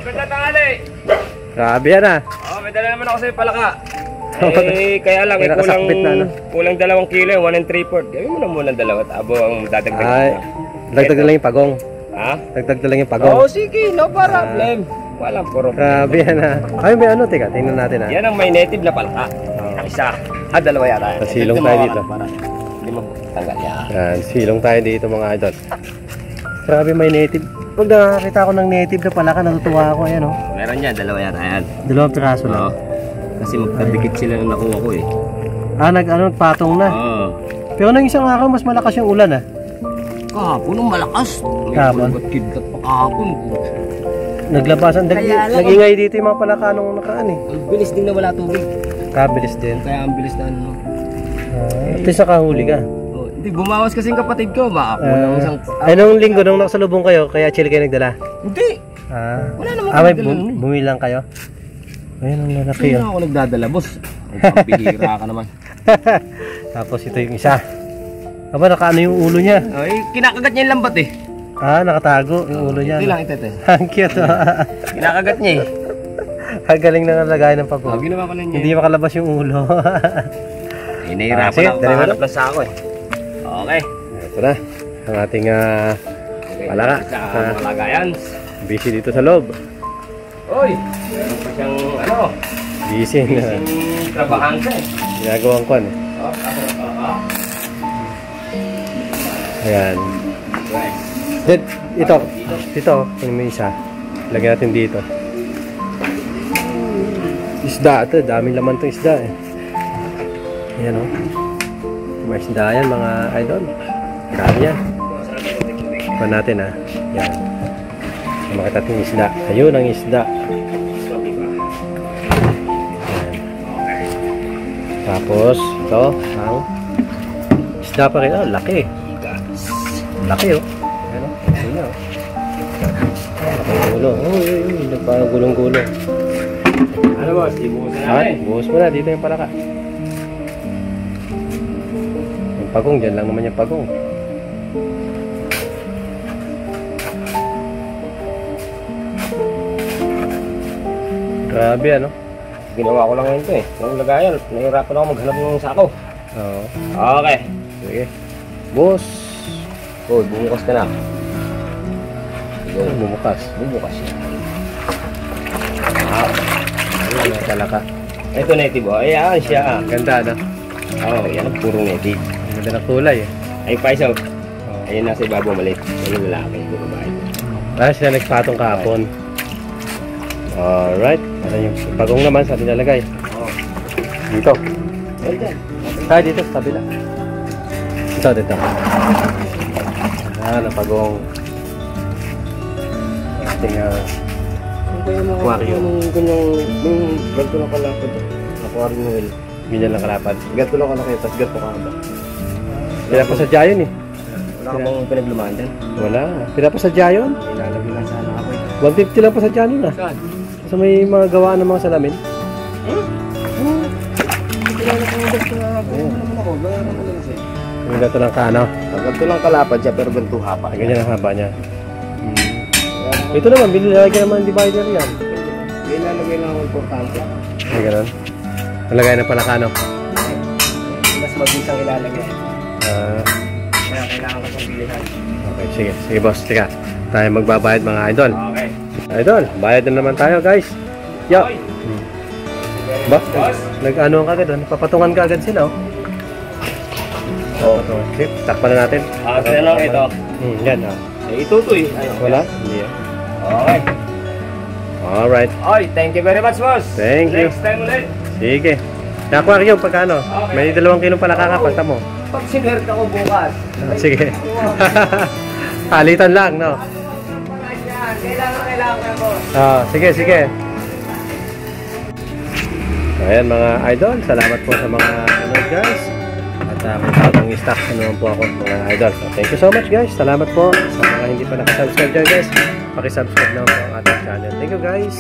Maganda tangali. Grabe yan ah. May dala naman ako sa'yo palaka. Kaya lang, kulang 2 kilo, 1 3/4. Gawin mo na muna 2 tabo ang dadagdag. Ay, dagdag na lang yung pagong. Ha? Dagdag na lang yung pagong. Oo, sige, no problem. Walang problem. Grabe yan ah. Ay, may ano, teka, tingnan natin ah. Yan ang may native na palaka. Isa. 2 yata. Silong tayo dito. Hindi mo tanggal yan. Yan, silong tayo dito mga idol. Grabe may native. Pag nakakita ako ng native na palaka, natutuwa ako. Ayan oh. Meron yan, 2 yata yan. 2 piraso lang. Kasi magkadikit sila nung nakuha ko eh. Ah, nagpatong na. Oo. Pero nang isang araw, mas malakas yung ulan ah. Kahapon nung malakas. Kahapon? Kidlat pa kahapon. Naglabasan, nag-ingay dito yung mga palaka nung nakaan eh. Ang bilis din na wala tubig. Kabilis din. Kaya ang bilis na ano. At least nakahuli ka. Hindi, bumawas kasi yung kapatid ko. Ay, nung linggo, nung nakasalubong kayo, kaya chili kayo nagdala? Hindi. Wala namang bumilang kayo? Ayun ang lalaki yun. Hindi ako nagdadala, boss. Ang pampihira ka naman. Tapos ito yung isa. Aba, nakaano yung ulo niya? Ay, kinakagat niya yung lambat eh. Ah, nakatago yung ulo niya. Ito lang, ito. Ang cute oh. Kinakagat niya eh. Ang galing na nalagay ng pagod. Ginawa ko na niya. Hindi makalabas yung ulo. Nahihirapan ako, kahanap lang sa ako eh. Okay. Ito na, ang ating palaka. Sa mga lagayan. Busy dito sa loob. Uy, meron pa siyang ano? Busy na. Trabahan siya eh. Ginagawang kwan eh. Ayan. Ito, kung may isa. Lagyan natin dito. Isda ito, daming laman itong isda eh. Ayan o. May isda yan mga idol. Dami yan. Ikuha natin ha. Ayan. Makita natin yung isda. Ayun ang isda. Ayan. Tapos ito ang isda pa rin. Oh, laki. Laki oh. Ayan o. Ito niya oh. Nagpagulong. Uy. Nagpagulong-gulong. Ano boss? Ibuhos na natin. Buhos mo na. Dito yung palaka. Yung pagong. Diyan lang naman yung pagong. Grabe ano. Ginawa ko lang ngayon ito eh. Yung lagayan. Nahihirapan ako maghanap ng sako. Oo. Okay. Sige. Boss. Uy, bumukas ka na. Bumukas. Bumukas siya. Ano na talaka. Ito native oh. Ayan siya. Ganda na. Oo, yan ang puro native. Ganda na kulay eh. Ay, paisaw. Ayun nasa ibabaw maliit. Ayun lalaki. Puro bahay. Ah, sila nagpatong kahapon. Alright. Ano yung pagong naman sa nilalagay? Dito. Ayun dyan. Ah, dito sa tabila. Dito. Ah, napagong. Ating aquarium. Yung ganito lang kalapad. Aquarium oil. Ganyan lang kalapad. Ganito lang kalaki. Tapos ganito ka ba? Pinapasadya yun eh. Wala ka bang pinaglumaan dyan? Wala. Pinapasadya yun. Ilalagay lang sana ako eh. 150 lang pasadya nun ah. Saan? So may mga gawaan ng mga salamin. Kilala ko yung ganito na naman ako. Gaya naman lang siya. Yung ganito lang ka ano. Ganito lang kalapad siya pero ganito hapa. Ganyan ang haba niya. Ito naman, binilagay naman ang divider yan. Ilalagay lang ang importante. Ay, ganun. Nalagay na pala ka ano. Mas mabisang ilalagay. Kaya kailangan ko siyang bilihan. Okay, sige. Sige boss, tika. Tayo magbabayad mga idol. Okay. Idol, bayad na naman tayo guys. Yo. Ba? Nag-ano ka agad, napapatungan ka agad sila oh. Oo. Okay, takpan na natin. Ito lang ito. Yan ah. Ito to eh. Wala? Hindi ah. Okay. Alright. Oy, thank you very much boss. Thank you. Next time ulit. Sige. Aquarium pagkano? Okay. May 2 kilong pala kakapagta mo. Pag sinert ako bukas. Sige. Palitan lang, no? Kailangan ko. Sige. Ayan mga idol, salamat po sa mga guys. At may bagong stock naman po ako mga idol. So, thank you so much guys. Salamat po sa mga hindi pa nakasubscribe dyan guys. Pakisubscribe na po ang ating channel. Thank you guys.